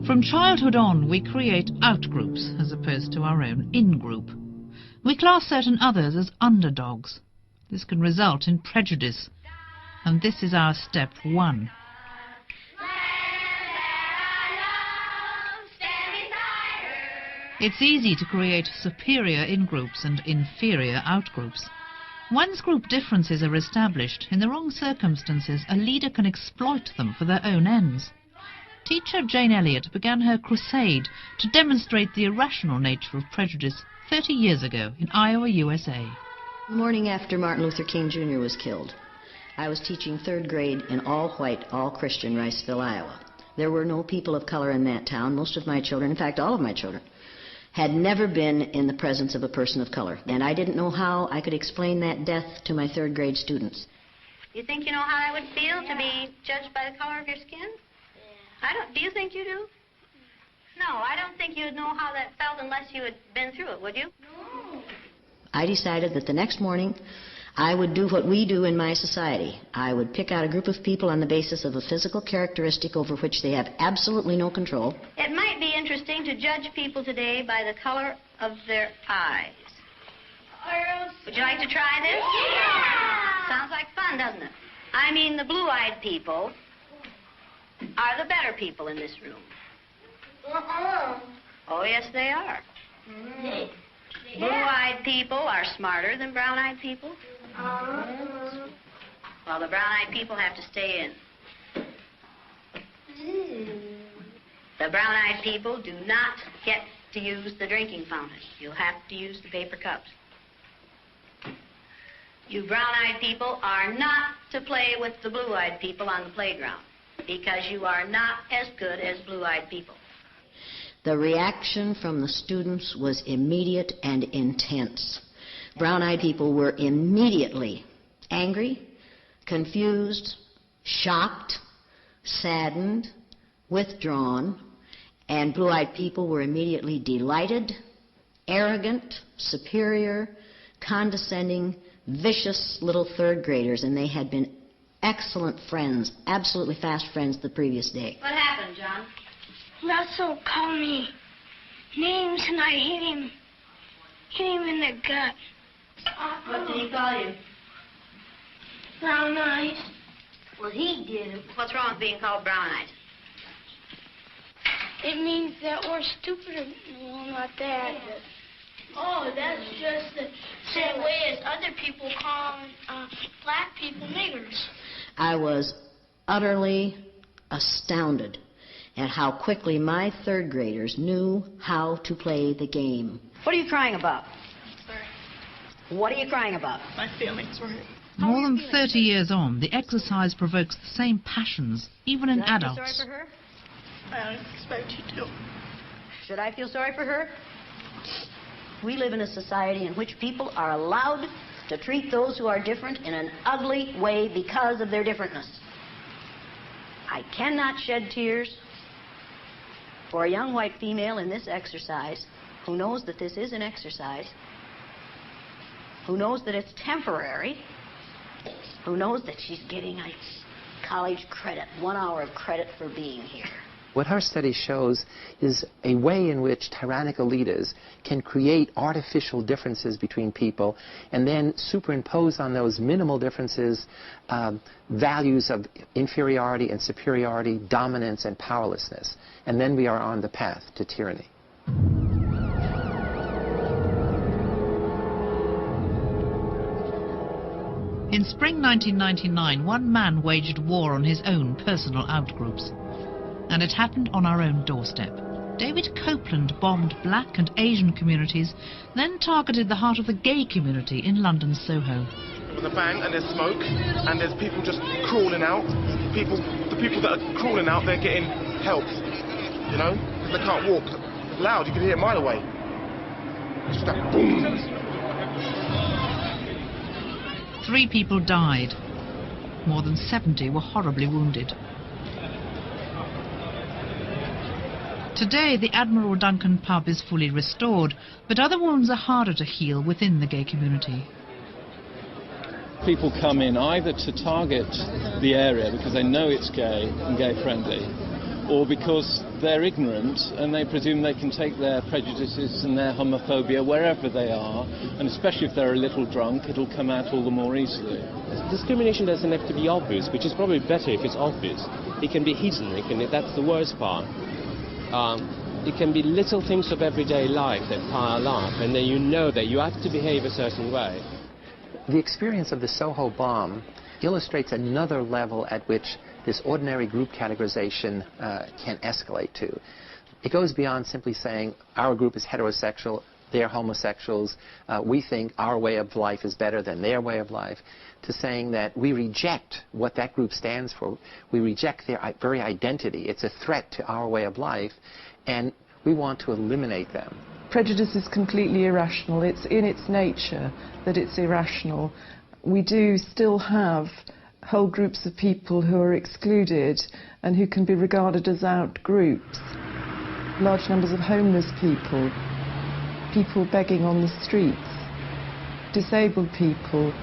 From childhood on, we create out-groups as opposed to our own in-group. We class certain others as underdogs. This can result in prejudice. And this is our step one. It's easy to create superior in-groups and inferior out-groups. Once group differences are established, in the wrong circumstances, a leader can exploit them for their own ends. Teacher Jane Elliott began her crusade to demonstrate the irrational nature of prejudice 30 years ago in Iowa, USA. The morning after Martin Luther King Jr. was killed, I was teaching third grade in all-white, all-Christian Riceville, Iowa. There were no people of color in that town. Most of my children, in fact all of my children, had never been in the presence of a person of color. And I didn't know how I could explain that death to my third grade students. You think you know how I would feel to be judged by the color of your skin? Do you think you do? No, I don't think you'd know how that felt unless you had been through it, would you? No. I decided that the next morning I would do what we do in my society. I would pick out a group of people on the basis of a physical characteristic over which they have absolutely no control. It might be interesting to judge people today by the color of their eyes. Would you like to try this? Yeah! Sounds like fun, doesn't it? I mean, the blue-eyed people are the better people in this room. Oh, yes, they are. Blue-eyed people are smarter than brown-eyed people. Well, the brown-eyed people have to stay in. The brown-eyed people do not get to use the drinking fountain. You'll have to use the paper cups. You brown-eyed people are not to play with the blue-eyed people on the playground because you are not as good as blue-eyed people. The reaction from the students was immediate and intense. Brown-eyed people were immediately angry, confused, shocked, saddened, withdrawn, and blue-eyed people were immediately delighted, arrogant, superior, condescending, vicious little third graders, and they had been excellent friends, absolutely fast friends the previous day. What happened, John? Russell called me names and I hit him in the gut. What did he call you? Brown eyes. Well, he did it. What's wrong with being called brown-eyed? It means that we're stupid. Well, not that. Oh, that's just the same way as other people call black people niggers. I was utterly astounded at how quickly my third graders knew how to play the game. What are you crying about? Sorry. What are you crying about? My feelings were hurt. More than 30 years on, the exercise provokes the same passions, even in adults. Should I feel sorry for her? I don't expect you to. Should I feel sorry for her? We live in a society in which people are allowed to treat those who are different in an ugly way because of their differentness. I cannot shed tears for a young white female in this exercise who knows that this is an exercise, who knows that it's temporary, who knows that she's getting a college credit, 1 hour of credit for being here. What our study shows is a way in which tyrannical leaders can create artificial differences between people and then superimpose on those minimal differences values of inferiority and superiority, dominance and powerlessness. And then we are on the path to tyranny. In spring 1999, one man waged war on his own personal outgroups. And it happened on our own doorstep. David Copeland bombed black and Asian communities, then targeted the heart of the gay community in London's Soho. With a bang, and there's smoke, and there's people just crawling out. The people that are crawling out, they're getting help, you know, because they can't walk. It's loud, you can hear it a mile away. It's just that boom. 3 people died. More than 70 were horribly wounded. Today, the Admiral Duncan pub is fully restored, but other wounds are harder to heal within the gay community. People come in either to target the area because they know it's gay and gay-friendly, or because they're ignorant and they presume they can take their prejudices and their homophobia wherever they are, and especially if they're a little drunk, it'll come out all the more easily. Discrimination doesn't have to be obvious, which is probably better if it's obvious. It can be hidden, that's the worst part. It can be little things of everyday life that pile up, and then you know that you have to behave a certain way. The experience of the Soho bomb illustrates another level at which this ordinary group categorization can escalate to. It goes beyond simply saying our group is heterosexual, they're homosexuals, we think our way of life is better than their way of life, to saying that we reject what that group stands for. We reject their very identity. It's a threat to our way of life, and we want to eliminate them. Prejudice is completely irrational. It's in its nature that it's irrational. We do still have whole groups of people who are excluded and who can be regarded as out groups. Large numbers of homeless people, people begging on the streets, disabled people,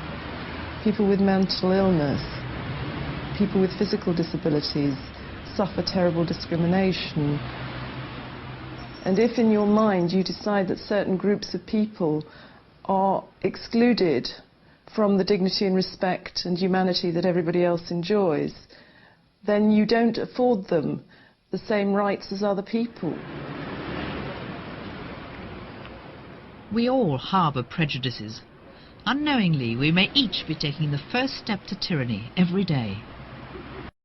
people with mental illness, people with physical disabilities suffer terrible discrimination. And if in your mind you decide that certain groups of people are excluded from the dignity and respect and humanity that everybody else enjoys, then you don't afford them the same rights as other people. We all harbour prejudices. Unknowingly, we may each be taking the first step to tyranny every day.